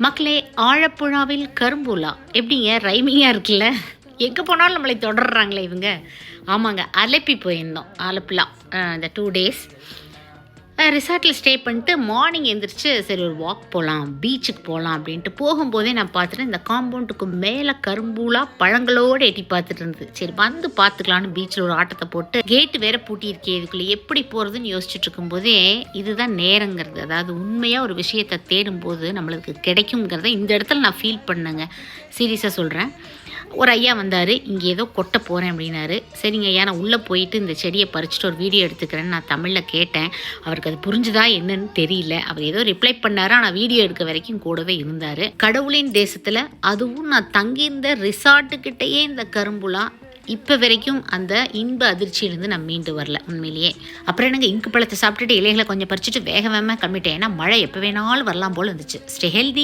மக்களே, ஆழப்புழாவில் கரும்புலா எப்படிங்க ரைமிங்காக இருக்குல்ல. எங்கே போனாலும் நம்மளை தொடர்றாங்களே இவங்க. ஆமாங்க, அலப்பி போயிருந்தோம். ஆலப்புழா இந்த 2 days ரிசார்ட்டில் ஸ்டே பண்ணிட்டு மார்னிங் எழுந்திரிச்சு சரி ஒரு வாக் போகலாம், பீச்சுக்கு போகலாம் அப்படின்ட்டு போகும்போதே நான் பார்த்துட்டு இந்த காம்பவுண்டுக்கு மேலே கரும்புலா பழங்களோடு எட்டி பார்த்துட்டு இருந்தது. சரி வந்து பார்த்துக்கலான்னு பீச்சில் ஒரு ஆட்டத்தை போட்டு கேட்டு வேற பூட்டியிருக்கே, இதுக்குள்ளே எப்படி போகிறதுன்னு யோசிச்சுட்டு இருக்கும்போதே இதுதான் நேரங்கிறது. அதாவது உண்மையாக ஒரு விஷயத்தை தேடும்போது நம்மளுக்கு கிடைக்குங்கிறத இந்த இடத்துல நான் ஃபீல் பண்ணேங்க. சீரியஸாக சொல்கிறேன். ஒரு ஐயா வந்தார், இங்கே ஏதோ கொட்ட போகிறேன் அப்படின்னாரு. சரிங்க ஐயா, நான் உள்ளே போயிட்டு இந்த செடியை பறிச்சுட்டு ஒரு வீடியோ எடுத்துக்கிறேன்னு நான் தமிழில் கேட்டேன். அவருக்கு அது புரிஞ்சுதா என்னன்னு தெரியல. அவர் ஏதோ ரிப்ளை பண்ணார், ஆனால் வீடியோ எடுக்க வரைக்கும் கூடவே இருந்தார். கடவுளின் தேசத்தில், அதுவும் நான் தங்கியிருந்த ரிசார்ட்டுக்கிட்டேயே இந்த கரும்புலா இப்போ வரைக்கும் அந்த இன்ப அதிர்ச்சியிலேருந்து நான் மீண்டு வரல உண்மையிலேயே. அப்புறம் எனக்கு இங்கு பழத்தை சாப்பிட்டுட்டு இலைகளை கொஞ்சம் பறிச்சுட்டு வேகமாக கிளம்பிட்டேன். ஏன்னா மழை எப்போ வேணாலும் வரலாம் போல் இருந்துச்சு. Stay healthy.